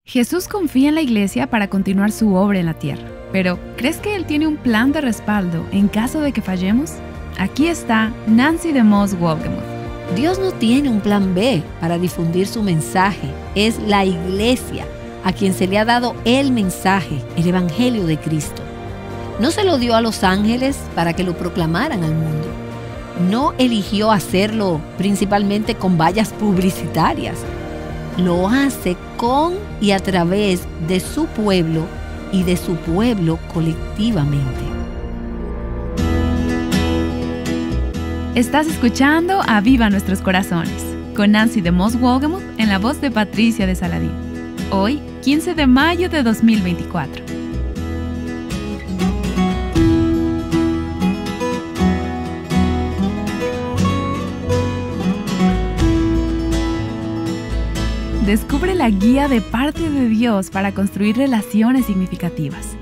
Jesús confía en la iglesia para continuar su obra en la tierra, pero ¿crees que Él tiene un plan de respaldo en caso de que fallemos? Aquí está Nancy DeMoss Wolgemuth. Dios no tiene un plan B para difundir su mensaje. Es la iglesia a quien se le ha dado el mensaje, el evangelio de Cristo. No se lo dio a los ángeles para que lo proclamaran al mundo. No eligió hacerlo principalmente con vallas publicitarias. Lo hace con y a través de su pueblo y de su pueblo colectivamente. Estás escuchando Aviva Nuestros Corazones con Nancy DeMoss Wolgemuth en la voz de Patricia de Saladín. Hoy, 15 de mayo de 2024. Descubre la guía de parte de Dios para construir relaciones significativas.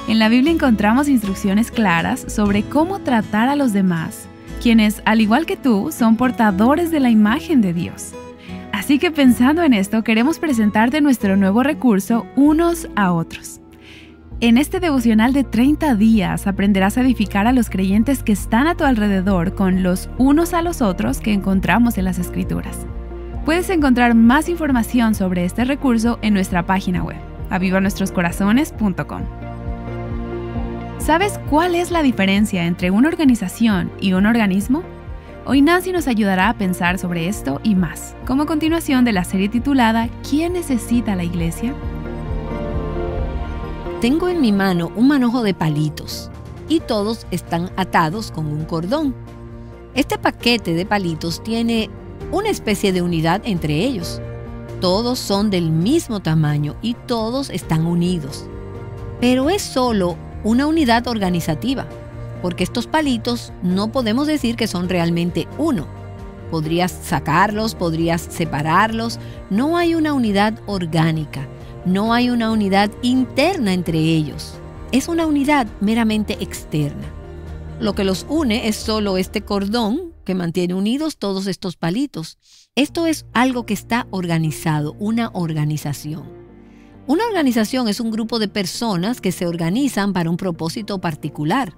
En la Biblia encontramos instrucciones claras sobre cómo tratar a los demás, quienes, al igual que tú, son portadores de la imagen de Dios. Así que pensando en esto, queremos presentarte nuestro nuevo recurso, Unos a Otros. En este devocional de 30 días aprenderás a edificar a los creyentes que están a tu alrededor con los unos a los otros que encontramos en las Escrituras. Puedes encontrar más información sobre este recurso en nuestra página web, avivanuestroscorazones.com. ¿Sabes cuál es la diferencia entre una organización y un organismo? Hoy Nancy nos ayudará a pensar sobre esto y más, como continuación de la serie titulada ¿Quién necesita la iglesia? Tengo en mi mano un manojo de palitos y todos están atados con un cordón. Este paquete de palitos tiene una especie de unidad entre ellos. Todos son del mismo tamaño y todos están unidos. Pero es solo una unidad organizativa, porque estos palitos no podemos decir que son realmente uno. Podrías sacarlos, podrías separarlos. No hay una unidad orgánica, no hay una unidad interna entre ellos. Es una unidad meramente externa. Lo que los une es solo este cordón que mantiene unidos todos estos palitos. Esto es algo que está organizado, una organización. Una organización es un grupo de personas que se organizan para un propósito particular.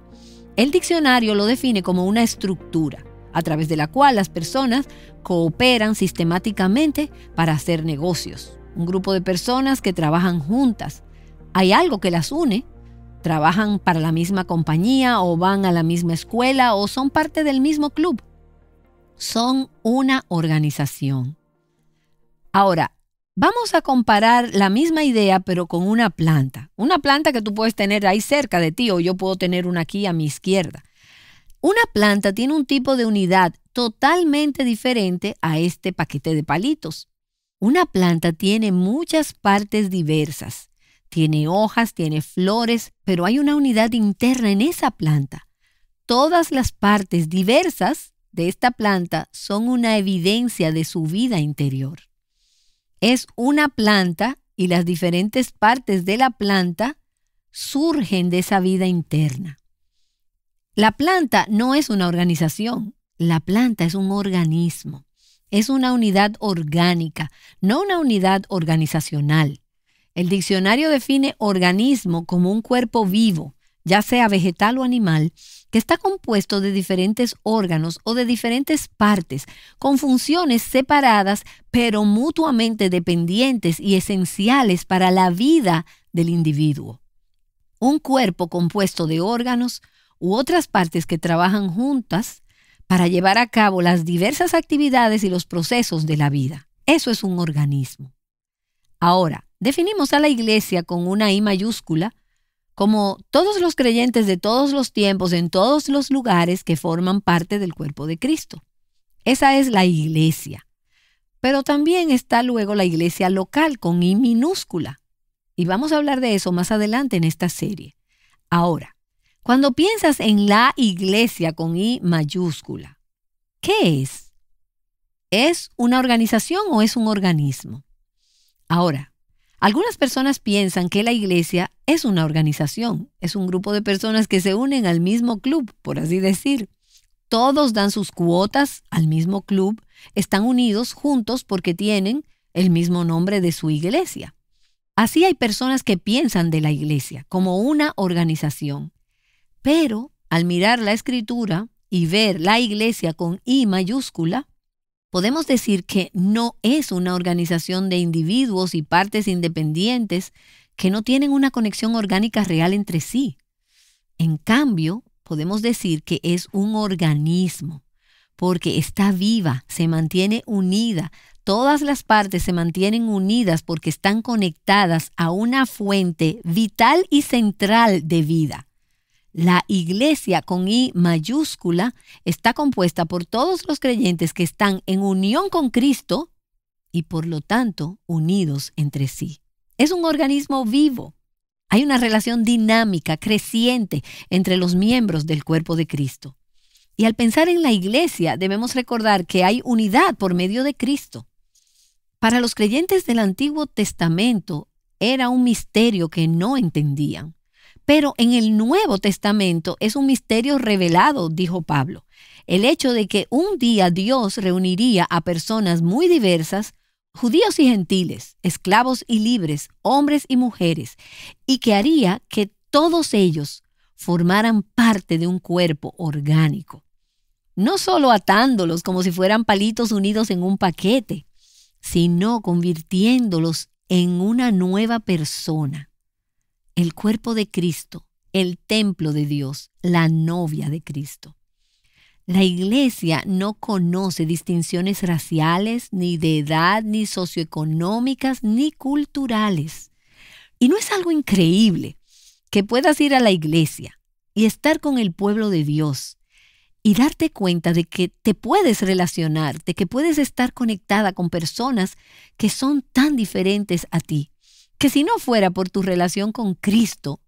El diccionario lo define como una estructura, a través de la cual las personas cooperan sistemáticamente para hacer negocios. Un grupo de personas que trabajan juntas. Hay algo que las une. Trabajan para la misma compañía o van a la misma escuela o son parte del mismo club. Son una organización. Ahora, vamos a comparar la misma idea pero con una planta. Una planta que tú puedes tener ahí cerca de ti o yo puedo tener una aquí a mi izquierda. Una planta tiene un tipo de unidad totalmente diferente a este paquete de palitos. Una planta tiene muchas partes diversas. Tiene hojas, tiene flores, pero hay una unidad interna en esa planta. Todas las partes diversas de esta planta son una evidencia de su vida interior. Es una planta y las diferentes partes de la planta surgen de esa vida interna. La planta no es una organización, la planta es un organismo. Es una unidad orgánica, no una unidad organizacional. El diccionario define organismo como un cuerpo vivo, ya sea vegetal o animal, que está compuesto de diferentes órganos o de diferentes partes, con funciones separadas, pero mutuamente dependientes y esenciales para la vida del individuo. Un cuerpo compuesto de órganos u otras partes que trabajan juntas para llevar a cabo las diversas actividades y los procesos de la vida. Eso es un organismo. Ahora, definimos a la iglesia con una I mayúscula como todos los creyentes de todos los tiempos en todos los lugares que forman parte del cuerpo de Cristo. Esa es la iglesia. Pero también está luego la iglesia local con I minúscula. Y vamos a hablar de eso más adelante en esta serie. Ahora, cuando piensas en la iglesia con I mayúscula, ¿qué es? ¿Es una organización o es un organismo? Ahora, algunas personas piensan que la iglesia es una organización, es un grupo de personas que se unen al mismo club, por así decir. Todos dan sus cuotas al mismo club, están unidos juntos porque tienen el mismo nombre de su iglesia. Así hay personas que piensan de la iglesia como una organización. Pero al mirar la Escritura y ver la iglesia con I mayúscula, podemos decir que no es una organización de individuos y partes independientes que no tienen una conexión orgánica real entre sí. En cambio, podemos decir que es un organismo, porque está viva, se mantiene unida. Todas las partes se mantienen unidas porque están conectadas a una fuente vital y central de vida. La iglesia con I mayúscula está compuesta por todos los creyentes que están en unión con Cristo y por lo tanto unidos entre sí. Es un organismo vivo. Hay una relación dinámica, creciente entre los miembros del cuerpo de Cristo. Y al pensar en la iglesia debemos recordar que hay unidad por medio de Cristo. Para los creyentes del Antiguo Testamento era un misterio que no entendían. Pero en el Nuevo Testamento es un misterio revelado, dijo Pablo. El hecho de que un día Dios reuniría a personas muy diversas, judíos y gentiles, esclavos y libres, hombres y mujeres, y que haría que todos ellos formaran parte de un cuerpo orgánico. No solo atándolos como si fueran palitos unidos en un paquete, sino convirtiéndolos en una nueva persona. El cuerpo de Cristo, el templo de Dios, la novia de Cristo. La iglesia no conoce distinciones raciales, ni de edad, ni socioeconómicas, ni culturales. Y no es algo increíble que puedas ir a la iglesia y estar con el pueblo de Dios y darte cuenta de que te puedes relacionar, de que puedes estar conectada con personas que son tan diferentes a ti, que si no fuera por tu relación con Cristo,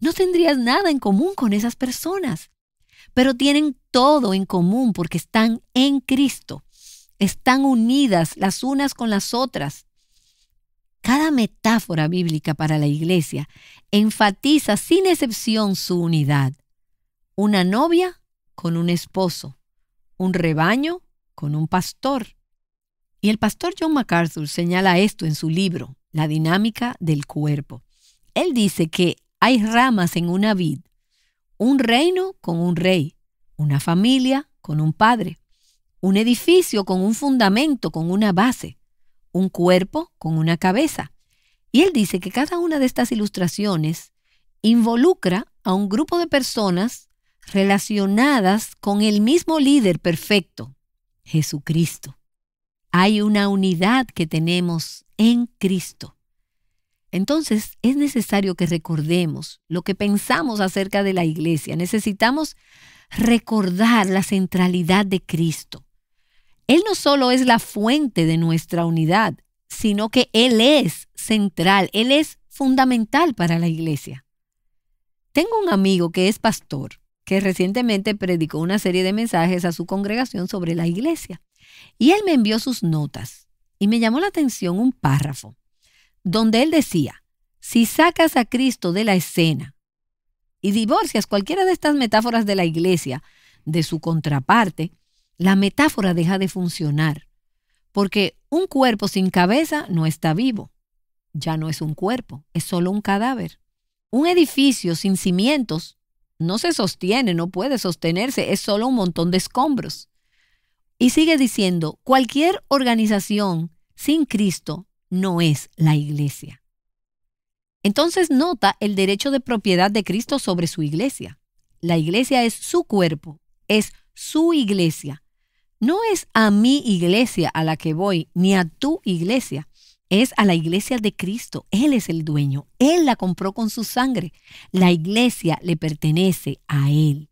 no tendrías nada en común con esas personas. Pero tienen todo en común porque están en Cristo. Están unidas las unas con las otras. Cada metáfora bíblica para la iglesia enfatiza sin excepción su unidad. Una novia con un esposo, un rebaño con un pastor. Y el pastor John MacArthur señala esto en su libro, La dinámica del cuerpo. Él dice que hay ramas en una vid, un reino con un rey, una familia con un padre, un edificio con un fundamento, con una base, un cuerpo con una cabeza. Y él dice que cada una de estas ilustraciones involucra a un grupo de personas relacionadas con el mismo líder perfecto, Jesucristo. Hay una unidad que tenemos en Cristo. Entonces, es necesario que recordemos lo que pensamos acerca de la iglesia. Necesitamos recordar la centralidad de Cristo. Él no solo es la fuente de nuestra unidad, sino que Él es central, Él es fundamental para la iglesia. Tengo un amigo que es pastor, que recientemente predicó una serie de mensajes a su congregación sobre la iglesia. Y él me envió sus notas y me llamó la atención un párrafo donde él decía, si sacas a Cristo de la escena y divorcias cualquiera de estas metáforas de la iglesia de su contraparte, la metáfora deja de funcionar, porque un cuerpo sin cabeza no está vivo. Ya no es un cuerpo, es solo un cadáver. Un edificio sin cimientos no se sostiene, no puede sostenerse, es solo un montón de escombros. Y sigue diciendo, cualquier organización sin Cristo no es la iglesia. Entonces nota el derecho de propiedad de Cristo sobre su iglesia. La iglesia es su cuerpo, es su iglesia. No es a mi iglesia a la que voy, ni a tu iglesia. Es a la iglesia de Cristo. Él es el dueño. Él la compró con su sangre. La iglesia le pertenece a Él.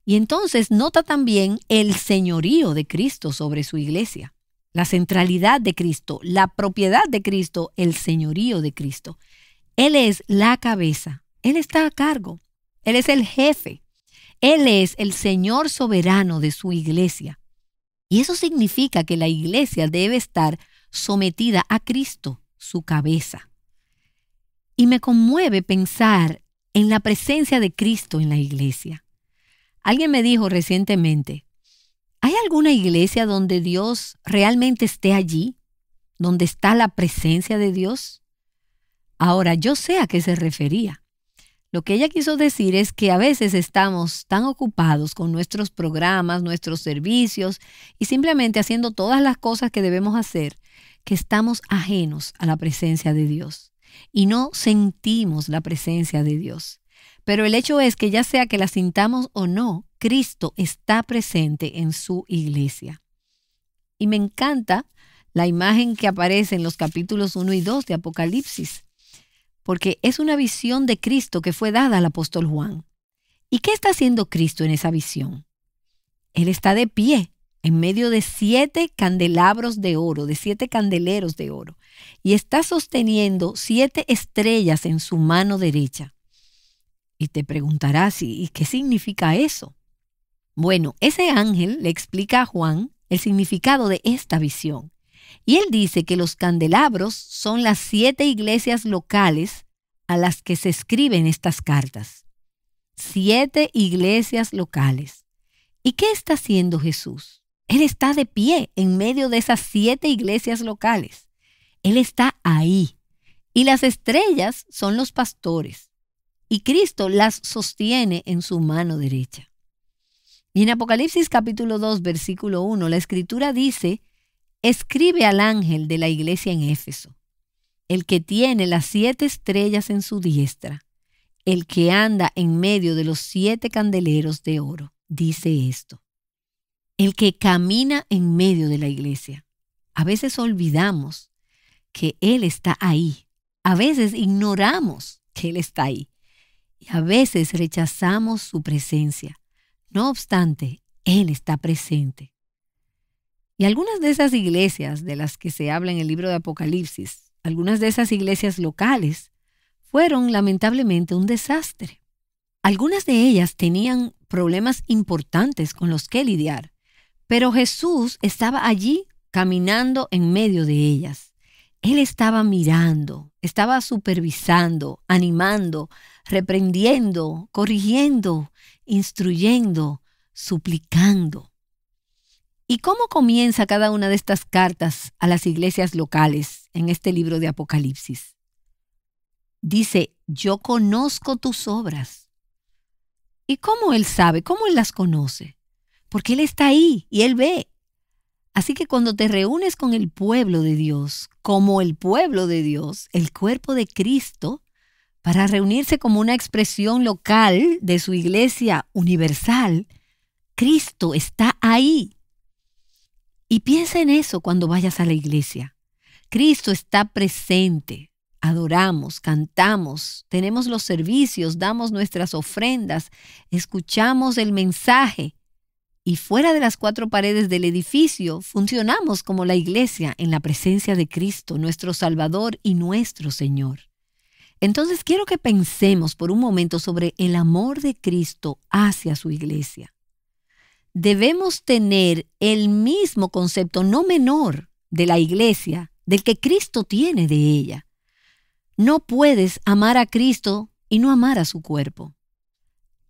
Y entonces nota también el señorío de Cristo sobre su iglesia. La centralidad de Cristo, la propiedad de Cristo, el señorío de Cristo. Él es la cabeza. Él está a cargo. Él es el jefe. Él es el Señor soberano de su iglesia. Y eso significa que la iglesia debe estar sometida a Cristo, su cabeza. Y me conmueve pensar en la presencia de Cristo en la iglesia. Alguien me dijo recientemente, ¿hay alguna iglesia donde Dios realmente esté allí? ¿Donde está la presencia de Dios? Ahora, yo sé a qué se refería. Lo que ella quiso decir es que a veces estamos tan ocupados con nuestros programas, nuestros servicios y simplemente haciendo todas las cosas que debemos hacer, que estamos ajenos a la presencia de Dios y no sentimos la presencia de Dios. Pero el hecho es que ya sea que la sintamos o no, Cristo está presente en su iglesia. Y me encanta la imagen que aparece en los capítulos 1 y 2 de Apocalipsis, porque es una visión de Cristo que fue dada al apóstol Juan. ¿Y qué está haciendo Cristo en esa visión? Él está de pie en medio de 7 candelabros de oro, de 7 candeleros de oro, y está sosteniendo 7 estrellas en su mano derecha. Y te preguntarás, ¿y qué significa eso? Bueno, ese ángel le explica a Juan el significado de esta visión. Y él dice que los candelabros son las 7 iglesias locales a las que se escriben estas cartas. 7 iglesias locales. ¿Y qué está haciendo Jesús? Él está de pie en medio de esas 7 iglesias locales. Él está ahí. Y las estrellas son los pastores. Y Cristo las sostiene en su mano derecha. Y en Apocalipsis capítulo 2, versículo 1, la Escritura dice: escribe al ángel de la iglesia en Éfeso, el que tiene las 7 estrellas en su diestra, el que anda en medio de los 7 candeleros de oro, dice esto. El que camina en medio de la iglesia. A veces olvidamos que Él está ahí. A veces ignoramos que Él está ahí. Y a veces rechazamos su presencia. No obstante, Él está presente. Y algunas de esas iglesias de las que se habla en el libro de Apocalipsis, algunas de esas iglesias locales, fueron lamentablemente un desastre. Algunas de ellas tenían problemas importantes con los que lidiar, pero Jesús estaba allí caminando en medio de ellas. Él estaba mirando, estaba supervisando, animando, reprendiendo, corrigiendo, instruyendo, suplicando. ¿Y cómo comienza cada una de estas cartas a las iglesias locales en este libro de Apocalipsis? Dice: yo conozco tus obras. ¿Y cómo Él sabe? ¿Cómo Él las conoce? Porque Él está ahí y Él ve. Así que cuando te reúnes con el pueblo de Dios, como el pueblo de Dios, el cuerpo de Cristo, para reunirse como una expresión local de su iglesia universal, Cristo está ahí. Y piensa en eso cuando vayas a la iglesia. Cristo está presente. Adoramos, cantamos, tenemos los servicios, damos nuestras ofrendas, escuchamos el mensaje. Y fuera de las 4 paredes del edificio, funcionamos como la iglesia en la presencia de Cristo, nuestro Salvador y nuestro Señor. Entonces quiero que pensemos por un momento sobre el amor de Cristo hacia su iglesia. Debemos tener el mismo concepto, no menor, de la iglesia, del que Cristo tiene de ella. No puedes amar a Cristo y no amar a su cuerpo.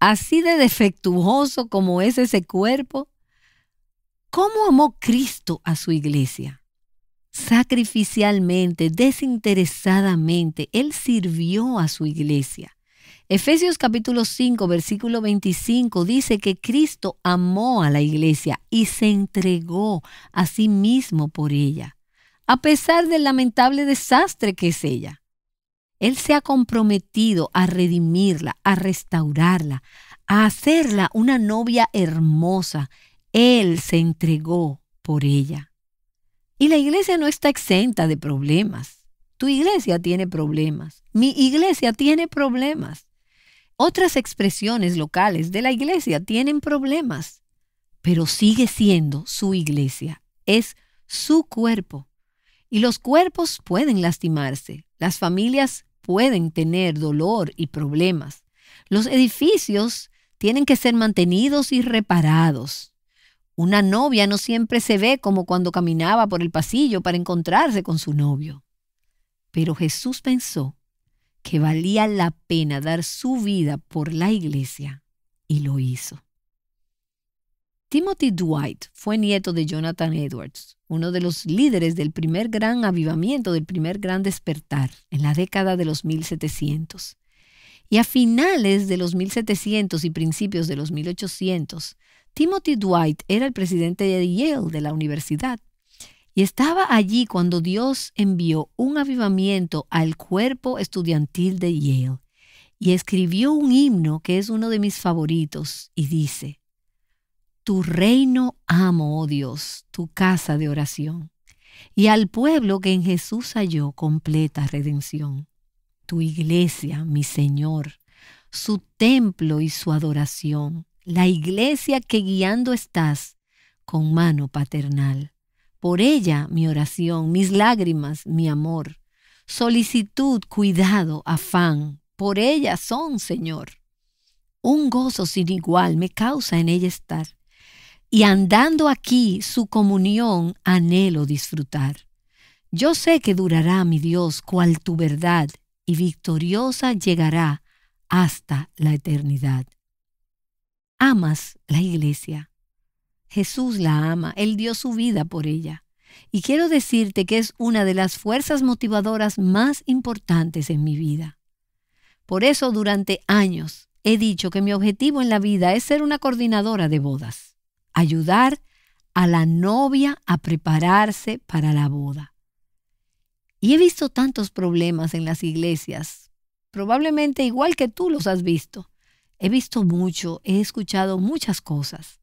Así de defectuoso como es ese cuerpo, ¿cómo amó Cristo a su iglesia? Sacrificialmente, desinteresadamente, Él sirvió a su iglesia. Efesios capítulo 5, versículo 25 dice que Cristo amó a la iglesia y se entregó a sí mismo por ella, a pesar del lamentable desastre que es ella. Él se ha comprometido a redimirla, a restaurarla, a hacerla una novia hermosa. Él se entregó por ella. Y la iglesia no está exenta de problemas. Tu iglesia tiene problemas. Mi iglesia tiene problemas. Otras expresiones locales de la iglesia tienen problemas. Pero sigue siendo su iglesia. Es su cuerpo. Y los cuerpos pueden lastimarse. Las familias pueden tener dolor y problemas. Los edificios tienen que ser mantenidos y reparados. Una novia no siempre se ve como cuando caminaba por el pasillo para encontrarse con su novio. Pero Jesús pensó que valía la pena dar su vida por la iglesia y lo hizo. Timothy Dwight fue nieto de Jonathan Edwards, uno de los líderes del primer gran avivamiento, del primer gran despertar en la década de los 1700. Y a finales de los 1700 y principios de los 1800, Timothy Dwight era el presidente de Yale, de la universidad, y estaba allí cuando Dios envió un avivamiento al cuerpo estudiantil de Yale y escribió un himno que es uno de mis favoritos y dice: Tu reino amo, oh Dios, tu casa de oración, y al pueblo que en Jesús halló completa redención. Tu iglesia, mi Señor, su templo y su adoración, la iglesia que guiando estás con mano paternal. Por ella mi oración, mis lágrimas, mi amor, solicitud, cuidado, afán, por ella son, Señor. Un gozo sin igual me causa en ella estar, y andando aquí su comunión anhelo disfrutar. Yo sé que durará, mi Dios, cual tu verdad, y victoriosa llegará hasta la eternidad. ¿Amas la iglesia? Jesús la ama, Él dio su vida por ella. Y quiero decirte que es una de las fuerzas motivadoras más importantes en mi vida. Por eso durante años he dicho que mi objetivo en la vida es ser una coordinadora de bodas, ayudar a la novia a prepararse para la boda. Y he visto tantos problemas en las iglesias, probablemente igual que tú los has visto. He visto mucho, he escuchado muchas cosas.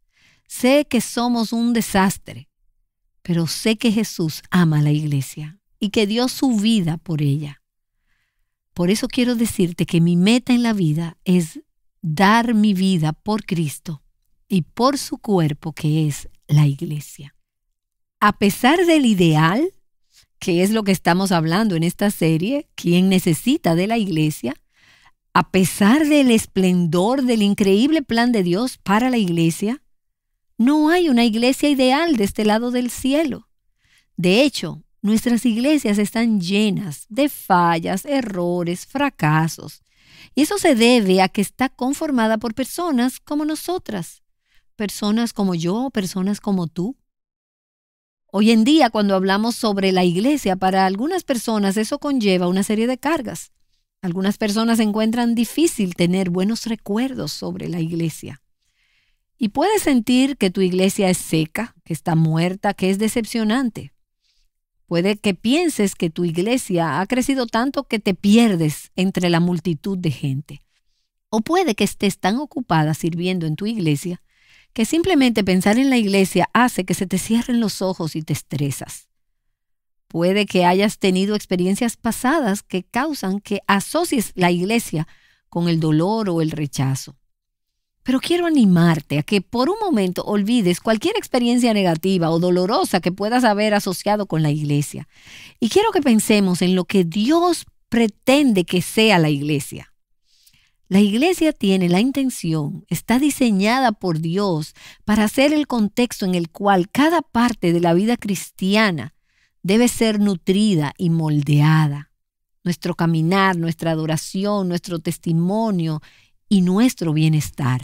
Sé que somos un desastre, pero sé que Jesús ama a la iglesia y que dio su vida por ella. Por eso quiero decirte que mi meta en la vida es dar mi vida por Cristo y por su cuerpo, que es la iglesia. A pesar del ideal, que es lo que estamos hablando en esta serie, ¿quién necesita de la iglesia? A pesar del esplendor del increíble plan de Dios para la iglesia, no hay una iglesia ideal de este lado del cielo. De hecho, nuestras iglesias están llenas de fallas, errores, fracasos. Y eso se debe a que está conformada por personas como nosotras, personas como yo, personas como tú. Hoy en día, cuando hablamos sobre la iglesia, para algunas personas eso conlleva una serie de cargas. Algunas personas encuentran difícil tener buenos recuerdos sobre la iglesia. Y puedes sentir que tu iglesia es seca, que está muerta, que es decepcionante. Puede que pienses que tu iglesia ha crecido tanto que te pierdes entre la multitud de gente. O puede que estés tan ocupada sirviendo en tu iglesia que simplemente pensar en la iglesia hace que se te cierren los ojos y te estresas. Puede que hayas tenido experiencias pasadas que causan que asocies la iglesia con el dolor o el rechazo. Pero quiero animarte a que por un momento olvides cualquier experiencia negativa o dolorosa que puedas haber asociado con la iglesia. Y quiero que pensemos en lo que Dios pretende que sea la iglesia. La iglesia tiene la intención, está diseñada por Dios para ser el contexto en el cual cada parte de la vida cristiana debe ser nutrida y moldeada. Nuestro caminar, nuestra adoración, nuestro testimonio y nuestro bienestar.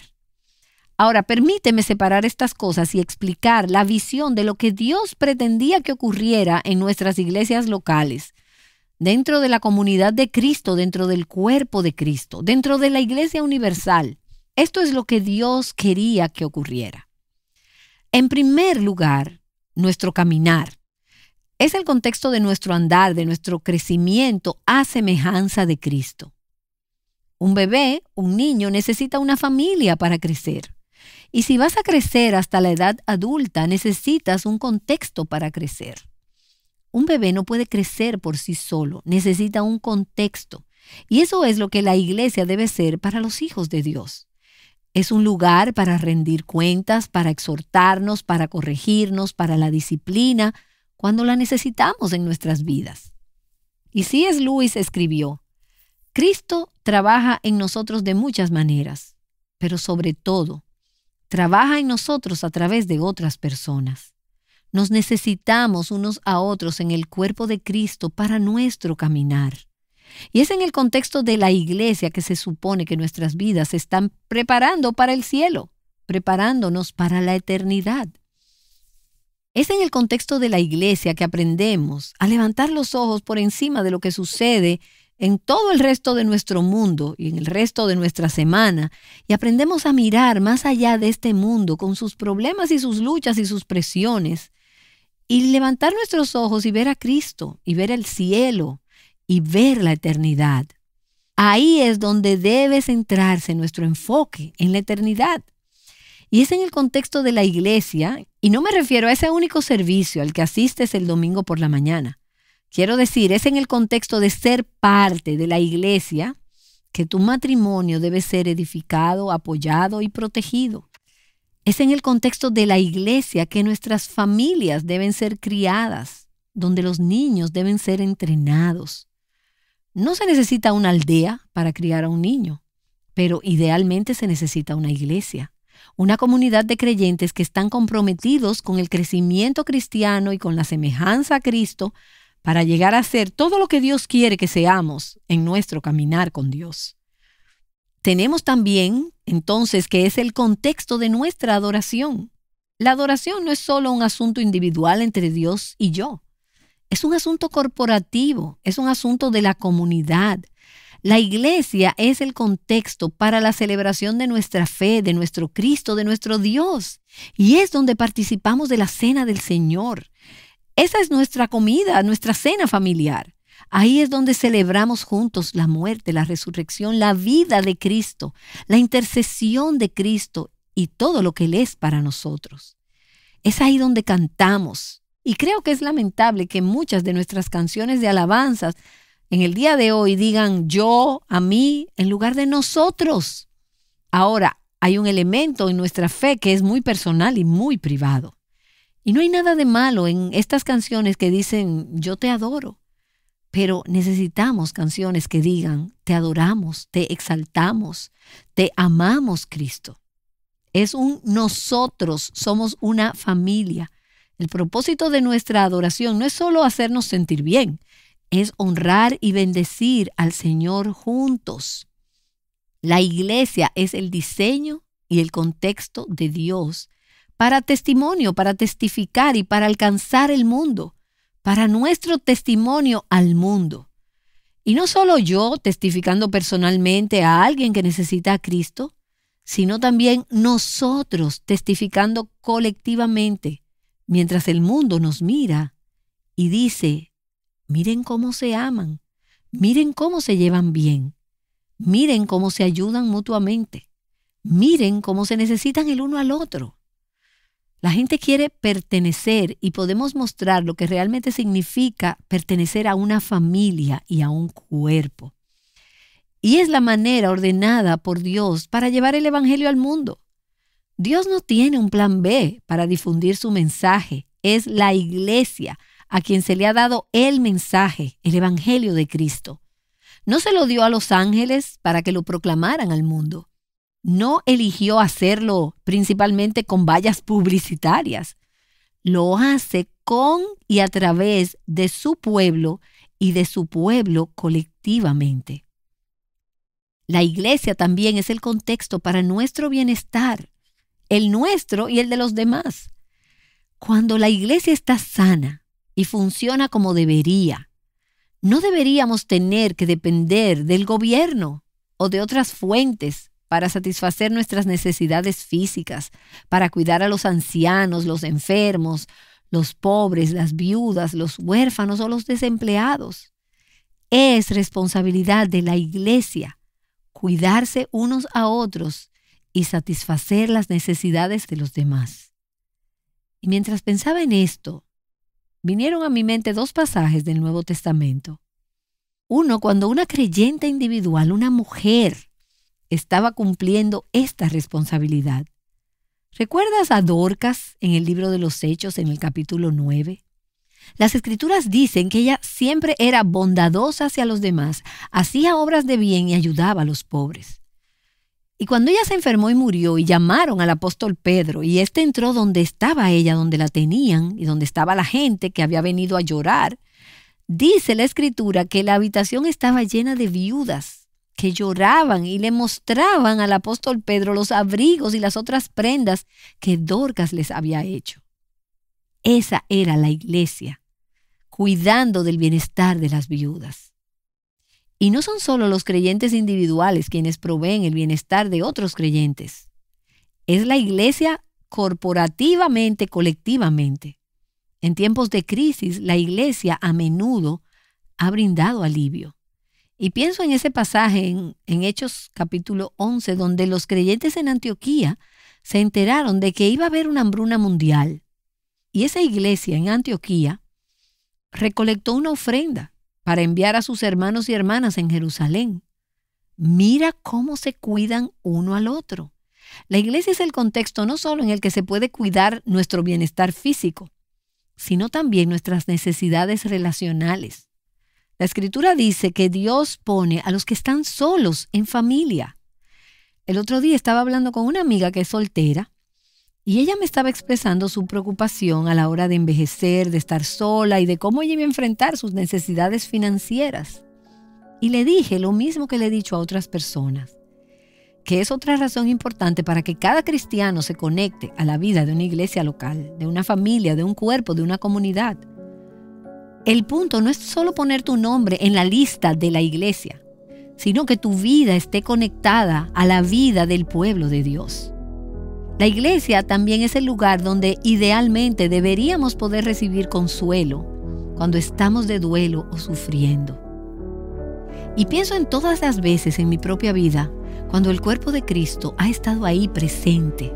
Ahora, permíteme separar estas cosas y explicar la visión de lo que Dios pretendía que ocurriera en nuestras iglesias locales, dentro de la comunidad de Cristo, dentro del cuerpo de Cristo, dentro de la iglesia universal. Esto es lo que Dios quería que ocurriera. En primer lugar, nuestro caminar es el contexto de nuestro andar, de nuestro crecimiento a semejanza de Cristo. Un bebé, un niño, necesita una familia para crecer. Y si vas a crecer hasta la edad adulta, necesitas un contexto para crecer. Un bebé no puede crecer por sí solo, necesita un contexto. Y eso es lo que la iglesia debe ser para los hijos de Dios. Es un lugar para rendir cuentas, para exhortarnos, para corregirnos, para la disciplina, cuando la necesitamos en nuestras vidas. Y C.S. Lewis escribió: Cristo trabaja en nosotros de muchas maneras, pero sobre todo, trabaja en nosotros a través de otras personas. Nos necesitamos unos a otros en el cuerpo de Cristo para nuestro caminar. Y es en el contexto de la iglesia que se supone que nuestras vidas se están preparando para el cielo. preparándonos para la eternidad. Es en el contexto de la iglesia que aprendemos a levantar los ojos por encima de lo que sucede en todo el resto de nuestro mundo y en el resto de nuestra semana, y aprendemos a mirar más allá de este mundo con sus problemas y sus luchas y sus presiones, y levantar nuestros ojos y ver a Cristo, y ver el cielo, y ver la eternidad. Ahí es donde debe centrarse nuestro enfoque, en la eternidad. Y es en el contexto de la iglesia, y no me refiero a ese único servicio al que asistes el domingo por la mañana. Quiero decir, es en el contexto de ser parte de la iglesia que tu matrimonio debe ser edificado, apoyado y protegido. Es en el contexto de la iglesia que nuestras familias deben ser criadas, donde los niños deben ser entrenados. No se necesita una aldea para criar a un niño, pero idealmente se necesita una iglesia, una comunidad de creyentes que están comprometidos con el crecimiento cristiano y con la semejanza a Cristo para llegar a ser todo lo que Dios quiere que seamos en nuestro caminar con Dios. Tenemos también, entonces, que es el contexto de nuestra adoración. La adoración no es solo un asunto individual entre Dios y yo. Es un asunto corporativo, es un asunto de la comunidad. La iglesia es el contexto para la celebración de nuestra fe, de nuestro Cristo, de nuestro Dios. Y es donde participamos de la cena del Señor. Esa es nuestra comida, nuestra cena familiar. Ahí es donde celebramos juntos la muerte, la resurrección, la vida de Cristo, la intercesión de Cristo y todo lo que Él es para nosotros. Es ahí donde cantamos. Y creo que es lamentable que muchas de nuestras canciones de alabanzas en el día de hoy digan yo, a mí, en lugar de nosotros. Ahora, hay un elemento en nuestra fe que es muy personal y muy privado. Y no hay nada de malo en estas canciones que dicen yo te adoro. Pero necesitamos canciones que digan te adoramos, te exaltamos, te amamos, Cristo. Es un nosotros, somos una familia. El propósito de nuestra adoración no es solo hacernos sentir bien, es honrar y bendecir al Señor juntos. La iglesia es el diseño y el contexto de Dios para testimonio, para testificar y para alcanzar el mundo, para nuestro testimonio al mundo. Y no solo yo testificando personalmente a alguien que necesita a Cristo, sino también nosotros testificando colectivamente, mientras el mundo nos mira y dice, miren cómo se aman, miren cómo se llevan bien, miren cómo se ayudan mutuamente, miren cómo se necesitan el uno al otro. La gente quiere pertenecer y podemos mostrar lo que realmente significa pertenecer a una familia y a un cuerpo. Y es la manera ordenada por Dios para llevar el evangelio al mundo. Dios no tiene un plan B para difundir su mensaje. Es la iglesia a quien se le ha dado el mensaje, el evangelio de Cristo. No se lo dio a los ángeles para que lo proclamaran al mundo. No eligió hacerlo principalmente con vallas publicitarias. Lo hace con y a través de su pueblo y de su pueblo colectivamente. La iglesia también es el contexto para nuestro bienestar, el nuestro y el de los demás. Cuando la iglesia está sana y funciona como debería, no deberíamos tener que depender del gobierno o de otras fuentes para satisfacer nuestras necesidades físicas, para cuidar a los ancianos, los enfermos, los pobres, las viudas, los huérfanos o los desempleados. Es responsabilidad de la iglesia cuidarse unos a otros y satisfacer las necesidades de los demás. Y mientras pensaba en esto, vinieron a mi mente dos pasajes del Nuevo Testamento. Uno, cuando una creyente individual, una mujer, estaba cumpliendo esta responsabilidad. ¿Recuerdas a Dorcas en el libro de los Hechos en el capítulo 9? Las Escrituras dicen que ella siempre era bondadosa hacia los demás, hacía obras de bien y ayudaba a los pobres. Y cuando ella se enfermó y murió y llamaron al apóstol Pedro y éste entró donde estaba ella, donde la tenían y donde estaba la gente que había venido a llorar, dice la Escritura que la habitación estaba llena de viudas que lloraban y le mostraban al apóstol Pedro los abrigos y las otras prendas que Dorcas les había hecho. Esa era la iglesia, cuidando del bienestar de las viudas. Y no son solo los creyentes individuales quienes proveen el bienestar de otros creyentes. Es la iglesia corporativamente, colectivamente. En tiempos de crisis, la iglesia a menudo ha brindado alivio. Y pienso en ese pasaje en Hechos capítulo 11, donde los creyentes en Antioquía se enteraron de que iba a haber una hambruna mundial. Y esa iglesia en Antioquía recolectó una ofrenda para enviar a sus hermanos y hermanas en Jerusalén. Mira cómo se cuidan uno al otro. La iglesia es el contexto no solo en el que se puede cuidar nuestro bienestar físico, sino también nuestras necesidades relacionales. La Escritura dice que Dios pone a los que están solos en familia. El otro día estaba hablando con una amiga que es soltera y ella me estaba expresando su preocupación a la hora de envejecer, de estar sola y de cómo ella iba a enfrentar sus necesidades financieras. Y le dije lo mismo que le he dicho a otras personas, que es otra razón importante para que cada cristiano se conecte a la vida de una iglesia local, de una familia, de un cuerpo, de una comunidad. El punto no es solo poner tu nombre en la lista de la iglesia, sino que tu vida esté conectada a la vida del pueblo de Dios. La iglesia también es el lugar donde idealmente deberíamos poder recibir consuelo cuando estamos de duelo o sufriendo. Y pienso en todas las veces en mi propia vida cuando el cuerpo de Cristo ha estado ahí presente.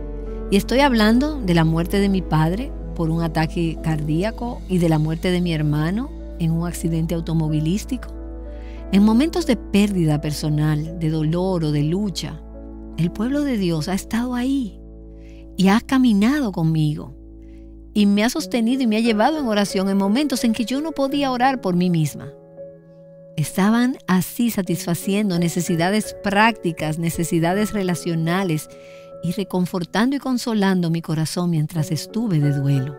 Y estoy hablando de la muerte de mi padre por un ataque cardíaco y de la muerte de mi hermano en un accidente automovilístico. En momentos de pérdida personal, de dolor o de lucha, el pueblo de Dios ha estado ahí y ha caminado conmigo y me ha sostenido y me ha llevado en oración en momentos en que yo no podía orar por mí misma. Estaban así satisfaciendo necesidades prácticas, necesidades relacionales y reconfortando y consolando mi corazón mientras estuve de duelo.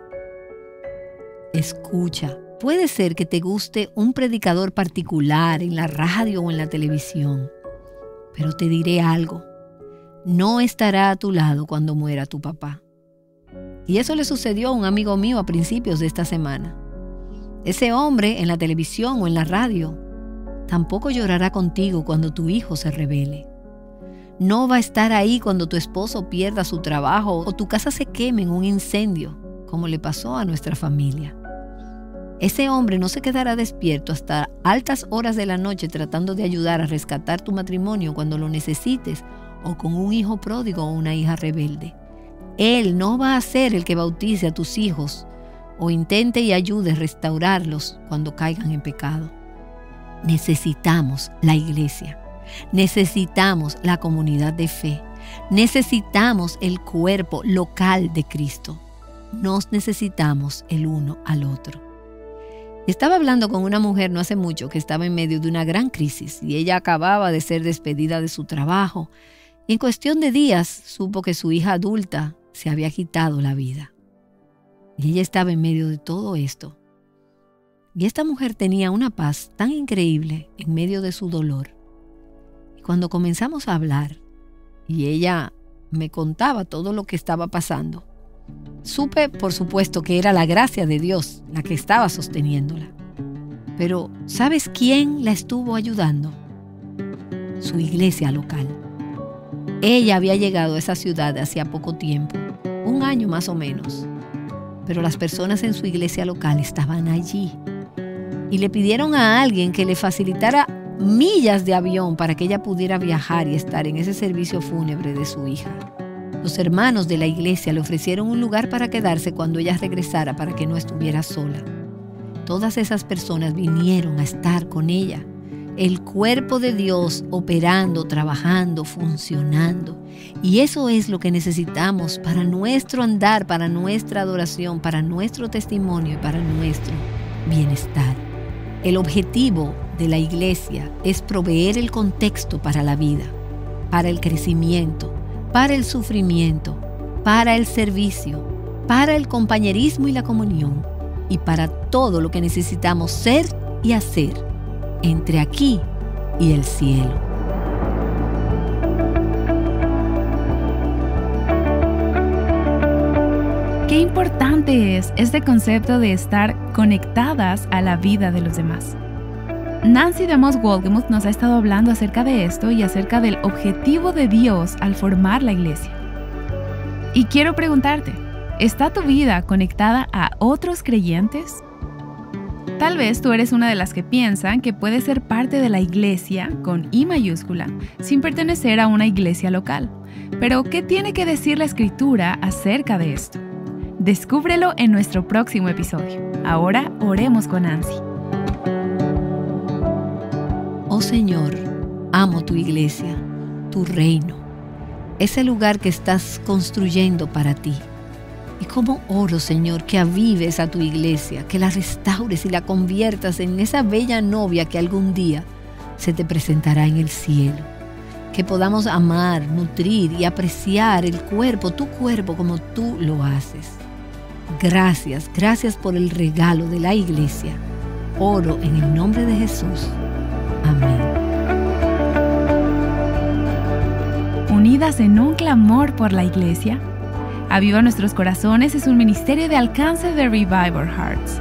Escucha, puede ser que te guste un predicador particular en la radio o en la televisión, pero te diré algo, no estará a tu lado cuando muera tu papá. Y eso le sucedió a un amigo mío a principios de esta semana. Ese hombre en la televisión o en la radio tampoco llorará contigo cuando tu hijo se rebele. No va a estar ahí cuando tu esposo pierda su trabajo o tu casa se queme en un incendio, como le pasó a nuestra familia. Ese hombre no se quedará despierto hasta altas horas de la noche tratando de ayudar a rescatar tu matrimonio cuando lo necesites o con un hijo pródigo o una hija rebelde. Él no va a ser el que bautice a tus hijos o intente y ayude a restaurarlos cuando caigan en pecado. Necesitamos la iglesia. Necesitamos la comunidad de fe. Necesitamos el cuerpo local de Cristo. Nos necesitamos el uno al otro. Estaba hablando con una mujer no hace mucho que estaba en medio de una gran crisis y ella acababa de ser despedida de su trabajo y en cuestión de días supo que su hija adulta se había quitado la vida. Y ella estaba en medio de todo esto. Y esta mujer tenía una paz tan increíble en medio de su dolor. Y cuando comenzamos a hablar y ella me contaba todo lo que estaba pasando, supe, por supuesto, que era la gracia de Dios la que estaba sosteniéndola. Pero, ¿sabes quién la estuvo ayudando? Su iglesia local. Ella había llegado a esa ciudad hacía poco tiempo, 1 año más o menos. Pero las personas en su iglesia local estaban allí y le pidieron a alguien que le facilitara millas de avión para que ella pudiera viajar y estar en ese servicio fúnebre de su hija. Los hermanos de la iglesia le ofrecieron un lugar para quedarse cuando ella regresara para que no estuviera sola. Todas esas personas vinieron a estar con ella. El cuerpo de Dios operando, trabajando, funcionando. Y eso es lo que necesitamos para nuestro andar, para nuestra adoración, para nuestro testimonio y para nuestro bienestar. El objetivo de la iglesia es proveer el contexto para la vida, para el crecimiento, para el sufrimiento, para el servicio, para el compañerismo y la comunión y para todo lo que necesitamos ser y hacer entre aquí y el cielo. qué importante es este concepto de estar conectadas a la vida de los demás. Nancy DeMoss Wolgemuth nos ha estado hablando acerca de esto y acerca del objetivo de Dios al formar la iglesia. Y quiero preguntarte, ¿está tu vida conectada a otros creyentes? Tal vez tú eres una de las que piensan que puedes ser parte de la iglesia, con I mayúscula, sin pertenecer a una iglesia local. Pero, ¿qué tiene que decir la Escritura acerca de esto? Descúbrelo en nuestro próximo episodio. Ahora oremos con Nancy. Oh Señor, amo tu iglesia, tu reino, ese lugar que estás construyendo para ti. Y cómo oro, Señor, que avives a tu iglesia, que la restaures y la conviertas en esa bella novia que algún día se te presentará en el cielo. Que podamos amar, nutrir y apreciar el cuerpo, tu cuerpo, como tú lo haces. Gracias por el regalo de la iglesia. Oro en el nombre de Jesús. Amén. Unidas en un clamor por la iglesia, Aviva Nuestros Corazones es un ministerio de alcance de Revival Hearts.